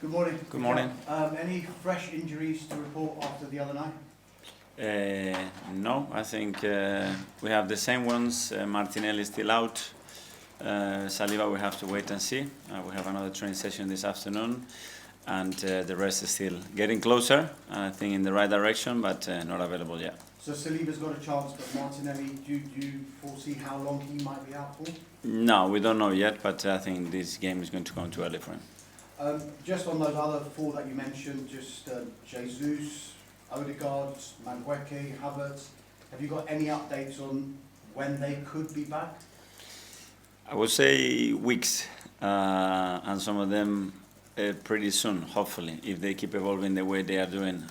Good morning. Good morning. Any fresh injuries to report after the other night? No, I think we have the same ones. Martinelli is still out. Saliba we have to wait and see. We have another training session this afternoon, and the rest is still getting closer. I think in the right direction, but not available yet. So Saliba's got a chance, but Martinelli, do you foresee how long he might be out for? No, we don't know yet, but I think this game is going to come too early for him. Just on those other four that you mentioned, just Jesus, Ødegaard, Kai Havertz, have you got any updates on when they could be back? I would say weeks, and some of them pretty soon, hopefully, if they keep evolving the way they are doing.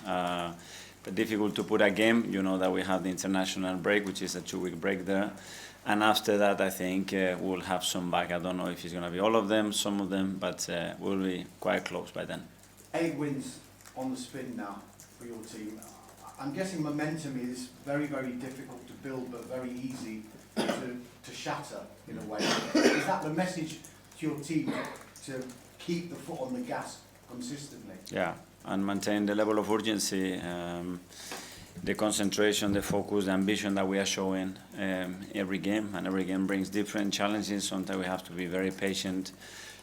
But difficult to put a game. You know that we have the international break, which is a 2-week break there. And after that, I think we'll have some back. I don't know if it's going to be all of them, some of them, but we'll be quite close by then. 8 wins on the spin now for your team. I'm guessing momentum is very, very difficult to build, but very easy to shatter in a way. Is that the message to your team, to keep the foot on the gas consistently? Yeah, and maintain the level of urgency, the concentration, the focus, the ambition that we are showing every game. And every game brings different challenges. Sometimes we have to be very patient.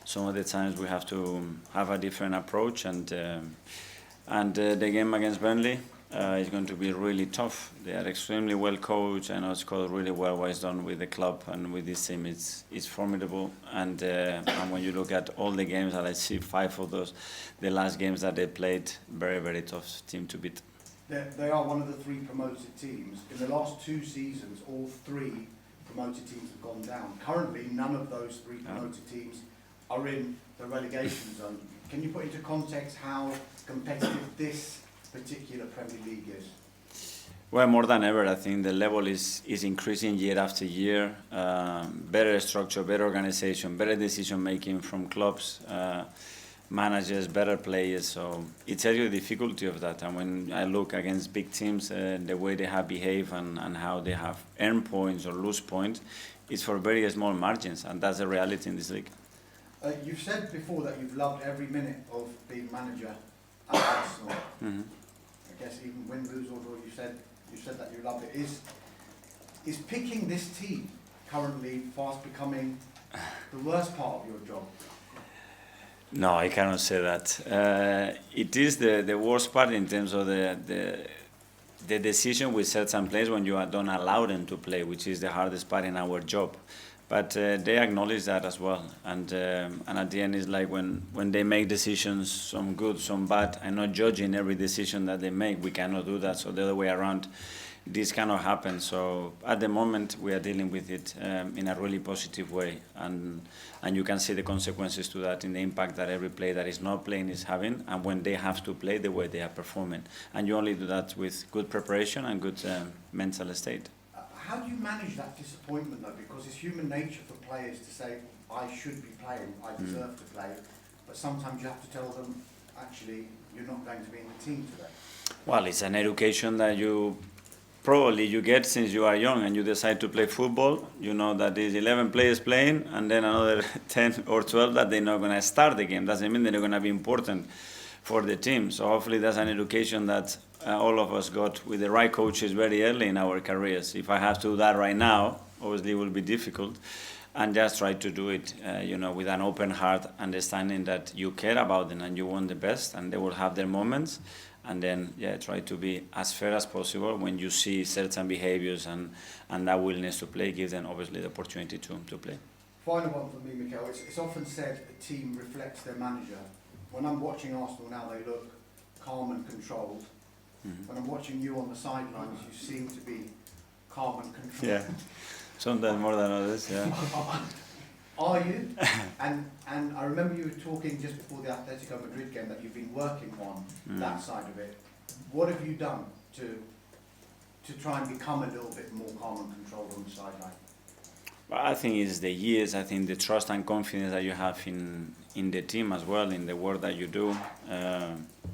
Some of the times we have to have a different approach. And the game against Burnley is going to be really tough. They are extremely well coached. I know it's called really well what is done with the club and with this team. It's formidable. And when you look at all the games, and I see 5 of those, the last games that they played, very, very tough team to beat. They are one of the 3 promoted teams. In the last 2 seasons, all 3 promoted teams have gone down. Currently, none of those 3 promoted teams are in the relegation zone. Can you put into context how competitive this particular Premier League is? Well, more than ever, I think the level is increasing year after year. Better structure, better organization, better decision making from clubs, managers, better players. So it tells you the difficulty of that. And when I look against big teams, the way they have behaved and how they have earned points or lose points, it's for very small margins, and that's the reality in this league. You've said before that you've loved every minute of being manager at Arsenal. Mm-hmm. I guess even win, lose or draw, you said that you loved it. Is picking this team currently fast becoming the worst part of your job? No, I cannot say that. It is the worst part in terms of the decision we set some players when you don't allow them to play, which is the hardest part in our job. But they acknowledge that as well, and at the end it's like when they make decisions, some good, some bad. I'm not judging every decision that they make. We cannot do that. So the other way around, this cannot happen. So at the moment we are dealing with it in a really positive way, and you can see the consequences to that in the impact that every player that is not playing is having, and when they have to play, the way they are performing. And you only do that with good preparation and good mental state. How do you manage that disappointment though? Because it's human nature for players to say, I should be playing, I deserve to play, but sometimes you have to tell them, actually, you're not going to be in the team today. Well, it's an education that you get since you are young and you decide to play football. You know that there's 11 players playing and then another 10 or 12 that they're not going to start the game. Doesn't mean they're not going to be important for the team. So hopefully that's an education that all of us got with the right coaches very early in our careers. If I have to do that right now, obviously it will be difficult. And just try to do it, with an open heart, understanding that you care about them and you want the best, and they will have their moments. And then, try to be as fair as possible when you see certain behaviors and that willingness to play, give them obviously the opportunity to play. Final one for me, Mikel. It's often said a team reflects their manager. When I'm watching Arsenal now, they look calm and controlled. Mm-hmm. When I'm watching you on the sidelines, you seem to be calm and controlled. Yeah, sometimes more than others, yeah. Are you? And I remember you were talking just before the Atletico Madrid game that you've been working on that side of it. What have you done to try and become a little bit more calm and controlled on the sideline? Well, I think it's the years. I think the trust and confidence that you have in the team as well, in the work that you do.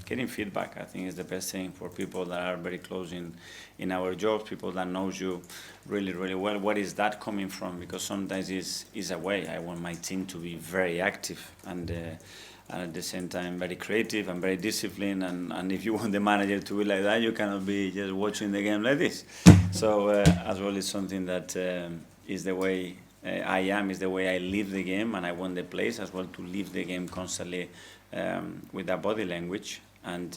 Getting feedback, I think, is the best thing for people that are very close in our jobs, people that knows you really, really well. Where is that coming from? Because sometimes it's a way. I want my team to be very active, and and at the same time very creative and very disciplined. And if you want the manager to be like that, you cannot be just watching the game like this. So as well, it's something that is the way I am, is the way I live the game, and I want the players as well to live the game constantly with that body language. And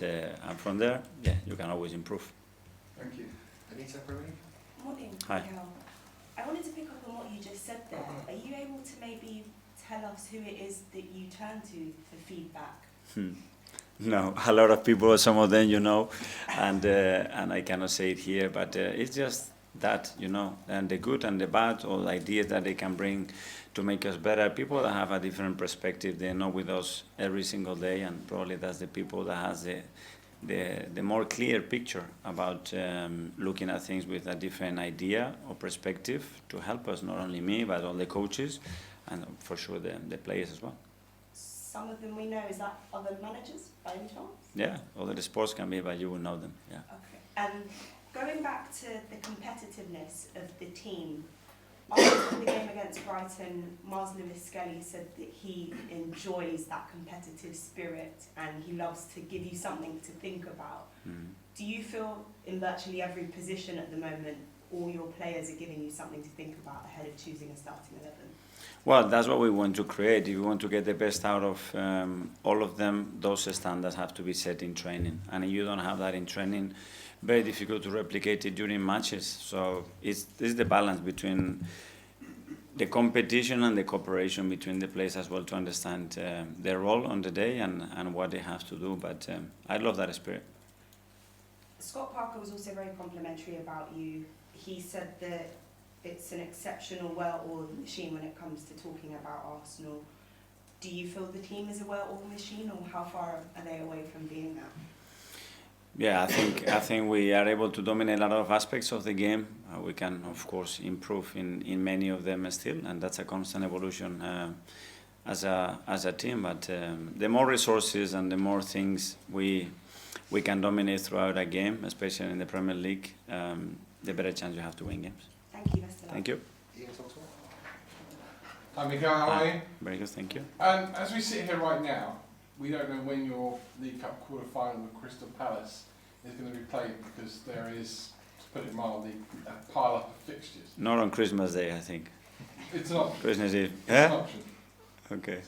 from there, yeah, you can always improve. Thank you. Anita, Rooney? Morning, Hi. Mikel. I wanted to pick up on what you just said there. Are you able to maybe tell us who it is that you turn to for feedback? No, a lot of people, some of them, and I cannot say it here, but it's just that, and the good and the bad, all the ideas that they can bring to make us better. People that have a different perspective, they're not with us every single day, and probably that's the people that has the more clear picture about looking at things with a different idea or perspective to help us, not only me, but all the coaches, and for sure the players as well. Some of them we know, is that other managers by any chance? Yeah, other sports can be, but you will know them, yeah. Okay. And going back to the competitiveness of the team, after the game against Brighton, Mars Lewis Skelly said that he enjoys that competitive spirit and he loves to give you something to think about. Do you feel in virtually every position at the moment, all your players are giving you something to think about ahead of choosing a starting 11? Well, that's what we want to create. If we want to get the best out of all of them, those standards have to be set in training. And if you don't have that in training, very difficult to replicate it during matches. So it's the balance between the competition and the cooperation between the players as well to understand their role on the day and what they have to do. But I love that spirit. Scott Parker was also very complimentary about you. He said that it's an exceptional, well-oiled machine when it comes to talking about Arsenal. Do you feel the team is a well-oiled machine, or how far are they away from being that? Yeah, I think we are able to dominate a lot of aspects of the game. We can, of course, improve in many of them still, and that's a constant evolution as a team. But the more resources and the more things we can dominate throughout a game, especially in the Premier League, the better chance you have to win games. Thank you, Mr. Thank you. Ian Toxwell? Hi, Mikel, how are you? Very good, thank you. As we sit here right now, we don't know when your League Cup quarter-final with Crystal Palace is going to be played because there is, to put it mildly, a pile-up of fixtures. Not on Christmas Day, I think. It's an option. Christmas Eve. It's an option. Okay.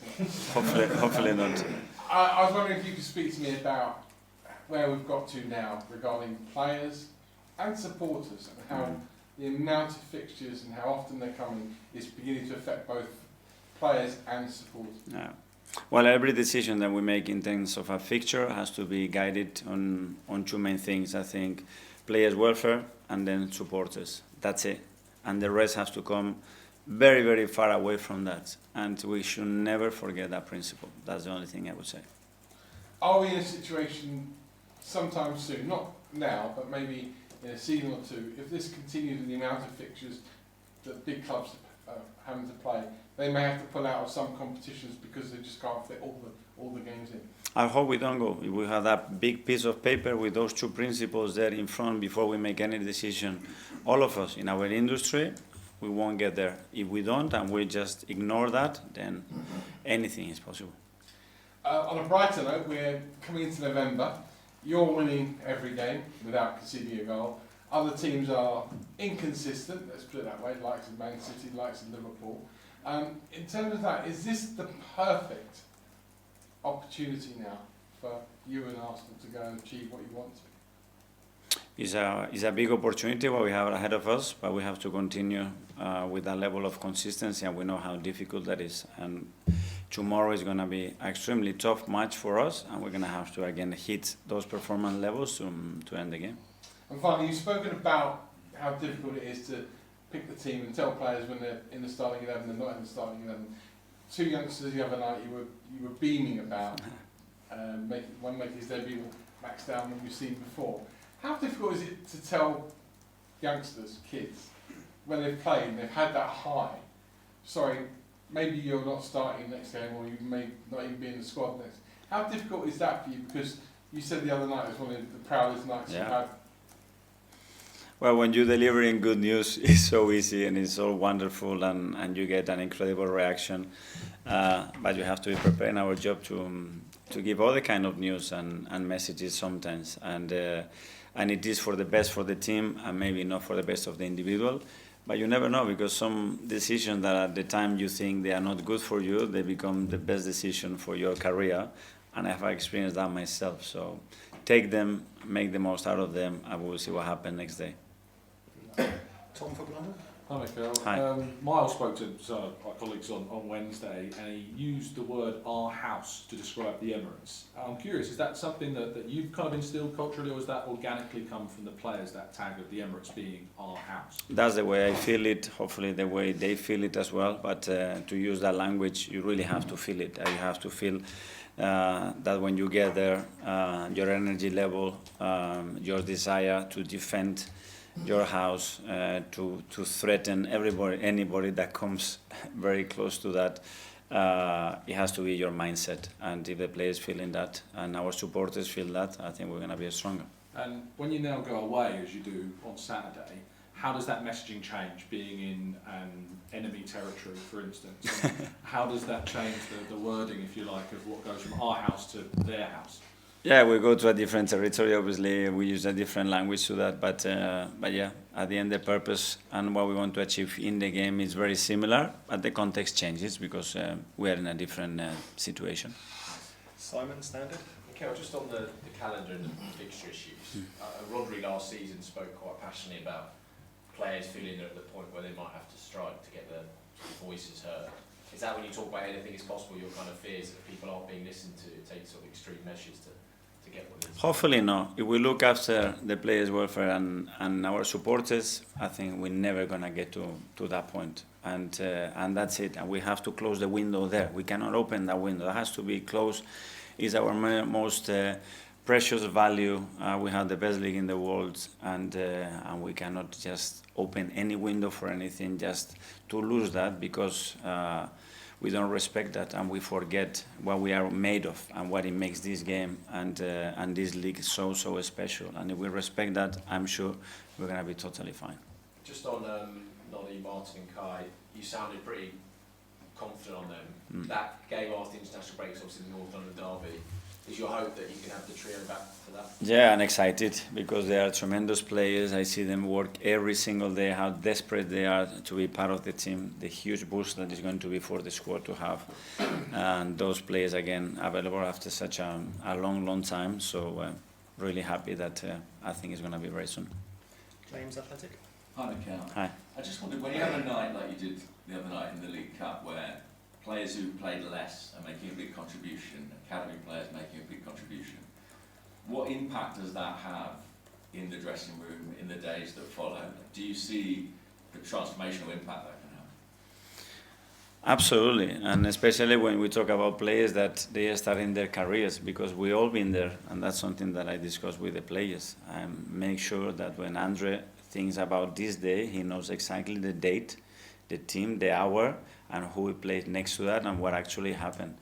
Hopefully not. I was wondering if you could speak to me about where we've got to now regarding players and supporters and how the amount of fixtures and how often they're coming is beginning to affect both players and supporters. Yeah. Well, every decision that we make in terms of a fixture has to be guided on two main things. I think players' welfare and then supporters. That's it. And the rest has to come very, very far away from that. And we should never forget that principle. That's the only thing I would say. Are we in a situation sometime soon, not now, but maybe in a season or two, if this continues in the amount of fixtures that big clubs are having to play, they may have to pull out of some competitions because they just can't fit all the games in? I hope we don't go. If we have that big piece of paper with those two principles there in front before we make any decision, all of us in our industry, we won't get there. If we don't and we just ignore that, then anything is possible. On a brighter note, we're coming into November. You're winning every game without conceding a goal. Other teams are inconsistent, let's put it that way, likes of Man City, likes of Liverpool. In terms of that, is this the perfect opportunity now for you and Arsenal to go and achieve what you want to? It's a big opportunity what we have ahead of us, but we have to continue with that level of consistency, and we know how difficult that is. And tomorrow is going to be an extremely tough match for us, and we're going to have to again hit those performance levels to end the game. And finally, you've spoken about how difficult it is to pick the team and tell players when they're in the starting 11 and not in the starting 11. Two youngsters the other night you were beaming about, one making his debut, Max Down, than we've seen before. How difficult is it to tell youngsters, kids, when they've played and they've had that high, sorry, maybe you're not starting next game or you may not even be in the squad next. How difficult is that for you? Because you said the other night it was one of the proudest nights you've had. Well, when you're delivering good news, it's so easy and it's so wonderful, and you get an incredible reaction. But you have to be prepared in our job to give other kind of news and messages sometimes. And it is for the best for the team and maybe not for the best of the individual. But you never know, because some decisions that at the time you think they are not good for you, they become the best decision for your career. And I have experienced that myself. So take them, make the most out of them, and we'll see what happens next day. Tom from London. Hi, Mikel. Hi. Miles spoke to some of our colleagues on Wednesday, and he used the word "our house" to describe the Emirates. I'm curious, is that something that you've kind of instilled culturally, or has that organically come from the players, that tag of the Emirates being our house? That's the way I feel it, hopefully the way they feel it as well. But to use that language, you really have to feel it. You have to feel that when you get there, your energy level, your desire to defend your house, to threaten anybody that comes very close to that, it has to be your mindset. And if the players feeling that and our supporters feel that, I think we're going to be stronger. And when you now go away, as you do on Saturday, how does that messaging change, being in enemy territory, for instance? How does that change the wording, if you like, of what goes from our house to their house? Yeah, we go to a different territory. Obviously, we use a different language to that. But yeah, at the end, the purpose and what we want to achieve in the game is very similar, but the context changes because we are in a different situation. Simon, Standard. Mikel, just on the calendar and the fixture issues, Rodri last season spoke quite passionately about players feeling they're at the point where they might have to strike to get their voices heard. Is that when you talk about anything is possible, your kind of fears that people aren't being listened to, take sort of extreme measures to get what it is? Hopefully not. If we look after the players' welfare and our supporters, I think we're never going to get to that point. And that's it. And we have to close the window there. We cannot open that window. It has to be closed. It's our most precious value. We have the best league in the world, and we cannot just open any window for anything just to lose that, because we don't respect that and we forget what we are made of and what it makes this game and this league so special. And if we respect that, I'm sure we're going to be totally fine. Just on Nolly, Martin and Kai, you sounded pretty confident on them. That game after the international break is obviously the North London derby. Is your hope that you can have the trio back for that? Yeah, I'm excited because they are tremendous players. I see them work every single day, how desperate they are to be part of the team, the huge boost that is going to be for the squad to have. And those players, again, available after such a long time. So really happy that I think it's going to be very soon. James Athletic. Hi, Mikel. Hi. I just wondered, when you have a night like you did the other night in the League Cup, where players who played less are making a big contribution, academy players making a big contribution, what impact does that have in the dressing room in the days that follow? Do you see the transformational impact that can have? Absolutely, and especially when we talk about players that they are starting their careers, because we all been there, and that's something that I discuss with the players. I make sure that when Andre thinks about this day, he knows exactly the date, the team, the hour, and who we played next to that and what actually happened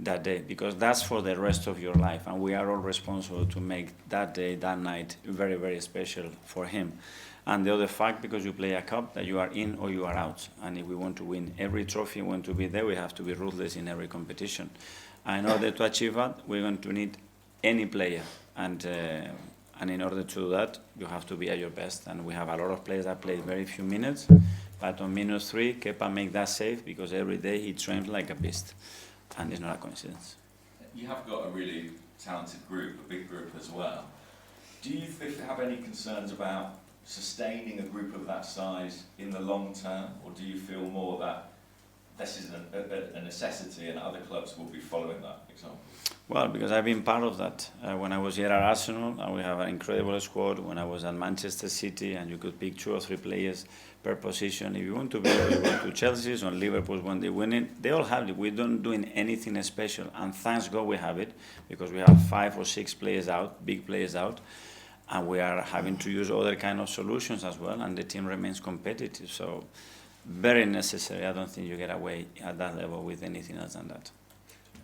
that day, because that's for the rest of your life, and we are all responsible to make that day, that night, very, very special for him. And the other fact, because you play a cup, that you are in or you are out, and if we want to win every trophy, want to be there, we have to be ruthless in every competition. And in order to achieve that, we're going to need any player, and in order to do that, you have to be at your best, and we have a lot of players that play very few minutes, but on -3, Kepa make that save, because every day he trains like a beast. And it's not a coincidence. You have got a really talented group, a big group as well. Do you have any concerns about sustaining a group of that size in the long term, or do you feel more that this is a necessity and other clubs will be following that example? Well, because I've been part of that. When I was here at Arsenal, we have an incredible squad. When I was at Manchester City, and you could pick 2 or 3 players per position. If you want to be able to Chelsea's or Liverpool when they win it, they all have it. We don't doing anything special, and thanks God we have it, because we have 5 or 6 players out, big players out, and we are having to use other kind of solutions as well, and the team remains competitive. So very necessary. I don't think you get away at that level with anything else than that.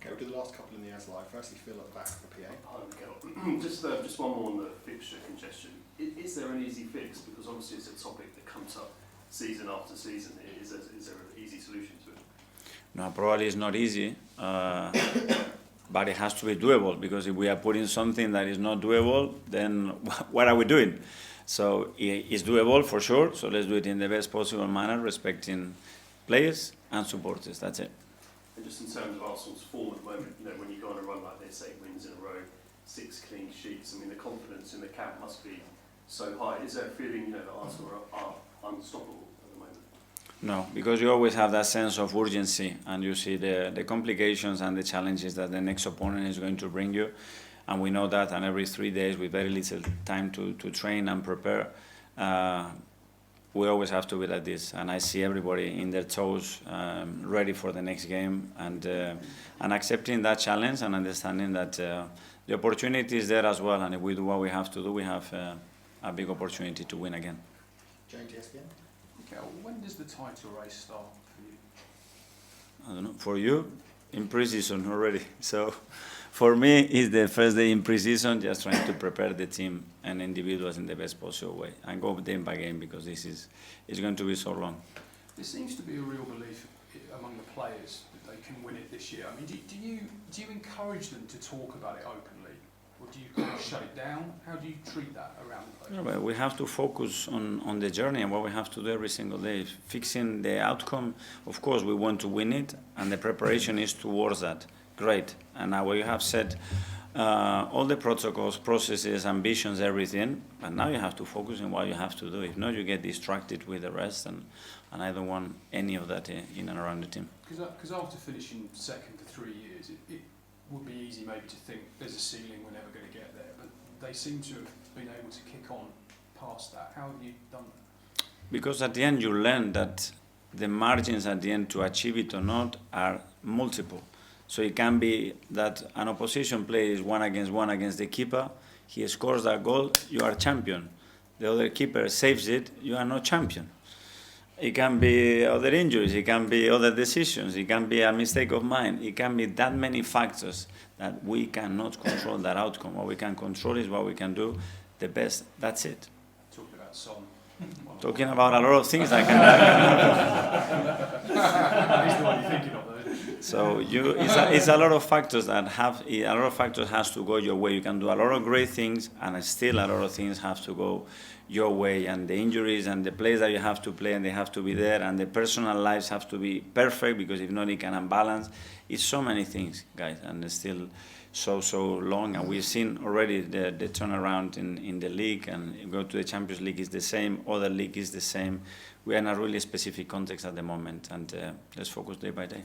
Okay, we'll do the last couple in the as live. Firstly, Phil at the back for PA. Hi, Mikel. Just one more on the fixture congestion. Is there an easy fix? Because obviously it's a topic that comes up season after season. Is there an easy solution to it? No, probably it's not easy, but it has to be doable, because if we are putting something that is not doable, then what are we doing? So it's doable for sure, so let's do it in the best possible manner, respecting players and supporters, that's it. And just in terms of Arsenal's form at the moment, when you go on a run like this, 8 wins in a row, 6 clean sheets, I mean, the confidence in the camp must be so high. Is there a feeling, that Arsenal are unstoppable at the moment? No, because you always have that sense of urgency, and you see the complications and the challenges that the next opponent is going to bring you, and we know that, and every 3 days with very little time to train and prepare, we always have to be like this, and I see everybody in their toes, ready for the next game, and accepting that challenge and understanding that the opportunity is there as well, and if we do what we have to do, we have a big opportunity to win again. James, ESPN. Okay, when does the title race start for you? I don't know, for you, in pre-season already. So for me, it's the first day in pre-season, just trying to prepare the team and individuals in the best possible way and go game by game, because this is going to be so long. There seems to be a real belief among the players that they can win it this year. I mean, do you encourage them to talk about it openly, or do you kind of shut it down? How do you treat that around the place? Well, we have to focus on the journey and what we have to do every single day. Fixing the outcome, of course, we want to win it, and the preparation is towards that. Great. And now you have said all the protocols, processes, ambitions, everything, but now you have to focus on what you have to do. If not, you get distracted with the rest, and I don't want any of that in and around the team. Because after finishing second for 3 years, it would be easy maybe to think there's a ceiling, we're never going to get there, but they seem to have been able to kick on past that. How have you done that? Because at the end you learn that the margins at the end to achieve it or not are multiple. So it can be that an opposition player is 1-against-1 against the keeper, he scores that goal, you are champion. The other keeper saves it, you are not champion. It can be other injuries, it can be other decisions, it can be a mistake of mine, it can be that many factors that we cannot control that outcome. What we can control is what we can do the best, that's it. Talking about Son. Talking about a lot of things that can He's the one you're thinking of, though. So it's a lot of factors that has to go your way. You can do a lot of great things, and still a lot of things have to go your way. And the injuries and the plays that you have to play, and they have to be there, and the personal lives have to be perfect, because if not, it can unbalance. It's so many things, guys, and it's still so long. And we've seen already the turnaround in the league, and you go to the Champions League is the same, other league is the same. We are in a really specific context at the moment, and let's focus day by day.